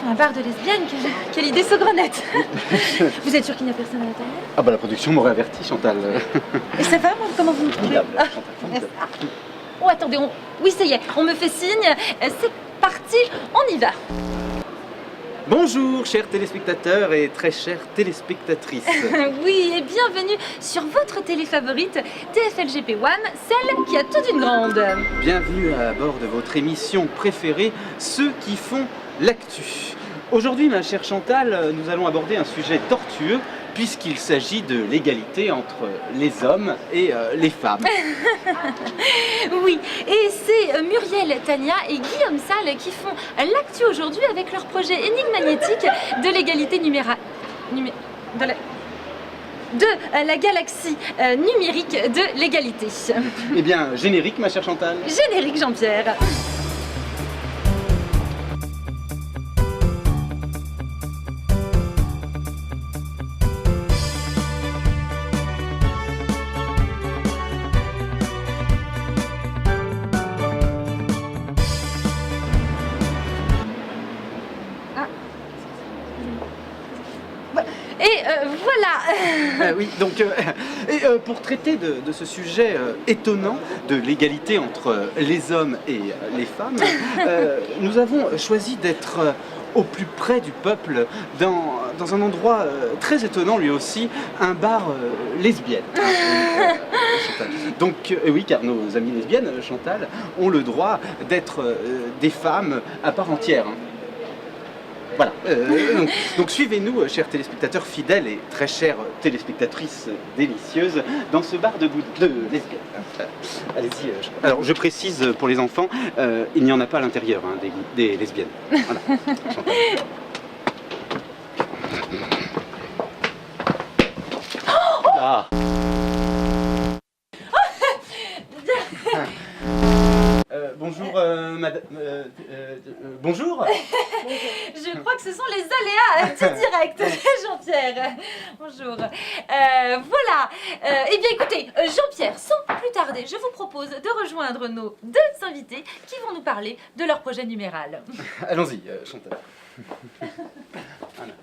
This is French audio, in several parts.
un bar de lesbiennes, quelle idée saugrenette. Vous êtes sûr qu'il n'y a personne à l'intérieur? Ah bah la production m'aurait averti, Chantal. Et ça va, moi, comment vous me trouvez? Formidable, Ah, Chantal, formidable. oh, attendez, oui, ça y est, on me fait signe. C'est parti, on y va. Bonjour, chers téléspectateurs et très chères téléspectatrices. Oui, et bienvenue sur votre télé favorite, TFLGP One, celle qui a toute une grande. Bienvenue à bord de votre émission préférée, Ceux qui font l'actu. Aujourd'hui, ma chère Chantal, nous allons aborder un sujet tortueux puisqu'il s'agit de l'égalité entre les hommes et les femmes. Oui, et c'est Muriel, Tania et Guillaume Salle qui font l'actu aujourd'hui avec leur projet énigmatique de l'égalité de la galaxie numérique de l'égalité. Eh bien, générique, ma chère Chantal. Générique, Jean-Pierre. Et voilà. Oui, donc, pour traiter de ce sujet étonnant de l'égalité entre les hommes et les femmes, nous avons choisi d'être au plus près du peuple dans un endroit très étonnant lui aussi, un bar lesbienne. Donc oui, car nos amies lesbiennes, Chantal, ont le droit d'être des femmes à part entière. Voilà, donc suivez-nous, chers téléspectateurs fidèles et très chères téléspectatrices délicieuses, dans ce bar de lesbiennes. Allez-y. Alors, je précise pour les enfants, il n'y en a pas à l'intérieur hein, des lesbiennes. Voilà. Chantal. Ah. Bonjour, madame. Bonjour. Je crois que ce sont les aléas du direct, Jean-Pierre. Bonjour. Voilà. Eh bien, écoutez, Jean-Pierre, sans plus tarder, je vous propose de rejoindre nos deux invités qui vont nous parler de leur projet numéral. Allons-y, Chantal. Voilà.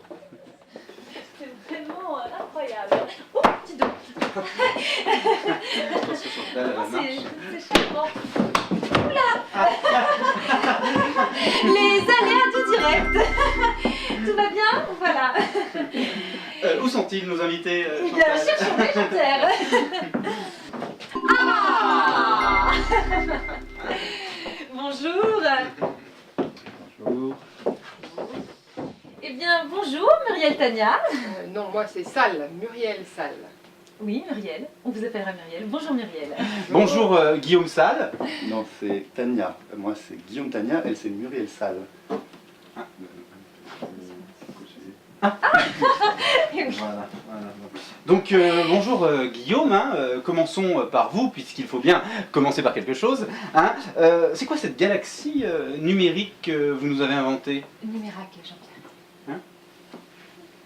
C'est vraiment incroyable. Oh, dis donc. C'est charmant. Oula. Les aléas du direct. Tout va bien? Voilà. Où sont-ils, nos invités, Eh bien, cherchons-les, Jean-Pierre. Ah. Bonjour. Bonjour. Eh bien, bonjour, Muriel, Tania. Non, moi c'est Salle, Muriel Salle. Oui, Muriel. On vous appellera Muriel. Bonjour, Muriel. Bonjour, Guillaume Salle. Non, c'est Tania. Moi, c'est Guillaume Tania. Elle, c'est Muriel Salle. Voilà. Donc, bonjour, Guillaume. Hein, commençons par vous, puisqu'il faut bien commencer par quelque chose. Hein. C'est quoi cette galaxie numérique que vous nous avez inventée? Numérac, Jean-Pierre. Hein?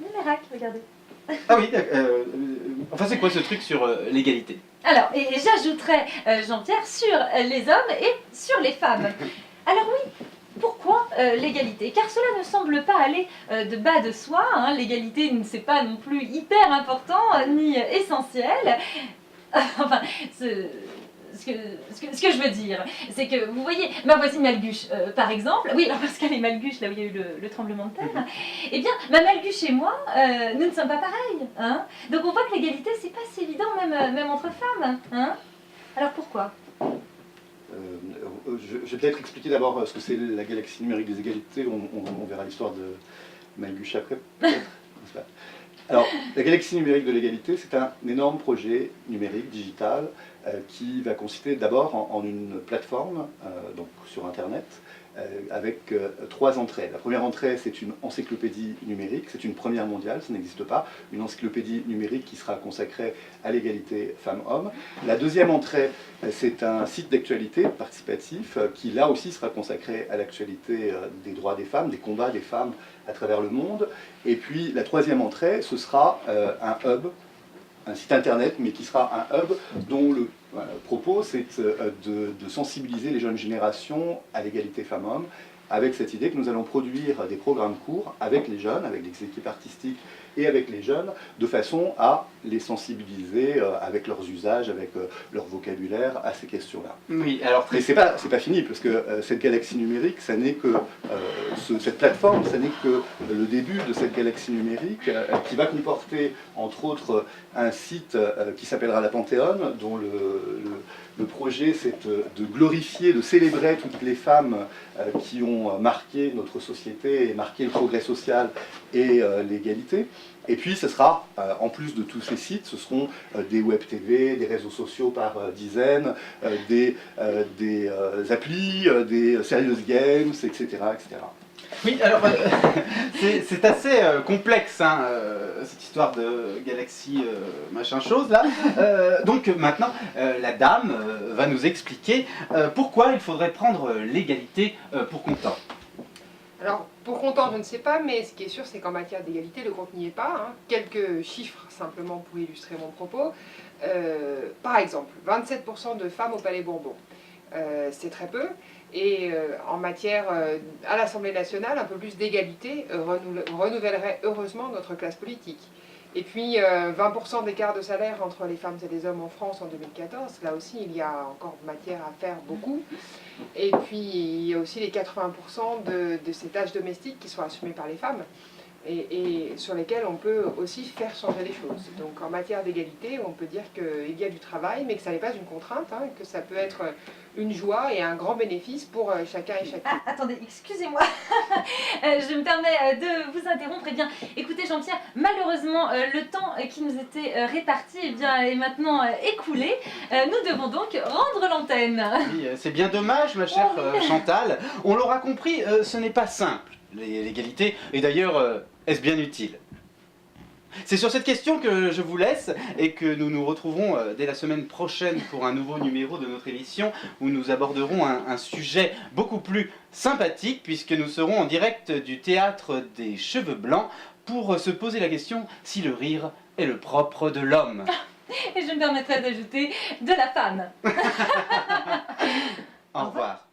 Numérac, regardez. Ah oui, enfin, c'est quoi ce truc sur l'égalité? Alors, et j'ajouterais, Jean-Pierre, sur les hommes et sur les femmes. Alors oui, pourquoi l'égalité? Car cela ne semble pas aller de bas de soi. Hein. L'égalité, c'est pas non plus hyper important ni essentiel. Enfin, ce que je veux dire, c'est que, vous voyez, ma voisine Malguche, par exemple, oui, alors parce qu'elle est Malguche, là où il y a eu le tremblement de terre, eh bien, ma Malguche et moi, nous ne sommes pas pareils, hein. Donc on voit que l'égalité, c'est pas si évident, même entre femmes, hein. Alors pourquoi? Je vais peut-être expliquer d'abord ce que c'est la galaxie numérique des égalités. On verra l'histoire de Malguche après, peut-être, n'est-ce pas? Alors, la galaxie numérique de l'égalité, c'est un énorme projet numérique, digital, qui va consister d'abord en une plateforme, donc sur Internet, avec trois entrées. La première entrée, c'est une encyclopédie numérique, c'est une première mondiale, ça n'existe pas, une encyclopédie numérique qui sera consacrée à l'égalité femmes-hommes. La deuxième entrée, c'est un site d'actualité participatif qui là aussi sera consacré à l'actualité des droits des femmes, des combats des femmes à travers le monde. Et puis la troisième entrée, ce sera un hub, un site internet, mais qui sera un hub dont le propos c'est de sensibiliser les jeunes générations à l'égalité femmes-hommes avec cette idée que nous allons produire des programmes courts avec les jeunes, avec les équipes artistiques et avec les jeunes, de façon à les sensibiliser avec leurs usages, avec leur vocabulaire à ces questions-là. Oui, alors Mais c'est pas fini, parce que cette galaxie numérique, ça n'est que cette plateforme, ça n'est que le début de cette galaxie numérique qui va comporter, entre autres, un site qui s'appellera la Panthéone, dont le projet, c'est de glorifier, de célébrer toutes les femmes qui ont marqué notre société et marqué le progrès social et l'égalité. Et puis ce sera, en plus de tous ces sites, ce seront des web TV, des réseaux sociaux par dizaines, des applis, des serious games, etc. etc. oui, alors c'est assez complexe, hein, cette histoire de galaxie machin chose là. Donc maintenant, la dame va nous expliquer pourquoi il faudrait prendre l'égalité pour comptant. Alors, pour comptant, je ne sais pas, mais ce qui est sûr, c'est qu'en matière d'égalité, le compte n'y est pas. Hein. Quelques chiffres, simplement, pour illustrer mon propos. Par exemple, 27% de femmes au Palais Bourbon. C'est très peu. Et en matière, à l'Assemblée nationale, un peu plus d'égalité renouvellerait heureusement notre classe politique. Et puis 20% d'écart de salaire entre les femmes et les hommes en France en 2014, là aussi il y a encore matière à faire beaucoup. Et puis il y a aussi les 80% de ces tâches domestiques qui sont assumées par les femmes et sur lesquelles on peut aussi faire changer les choses. Donc en matière d'égalité, on peut dire qu'il y a du travail, mais que ça n'est pas une contrainte, hein, que ça peut être une joie et un grand bénéfice pour chacun et chacune. Ah, attendez, excusez-moi, je me permets de vous interrompre. Eh bien, écoutez Jean-Pierre, malheureusement, le temps qui nous était réparti est maintenant écoulé. Nous devons donc rendre l'antenne. Oui, c'est bien dommage, ma chère Chantal. On l'aura compris, ce n'est pas simple, l'égalité, et d'ailleurs, est-ce bien utile ? C'est sur cette question que je vous laisse et que nous nous retrouverons dès la semaine prochaine pour un nouveau numéro de notre émission où nous aborderons un sujet beaucoup plus sympathique puisque nous serons en direct du théâtre des Cheveux Blancs pour se poser la question si le rire est le propre de l'homme. Et je me permettrai d'ajouter de la femme. Au revoir.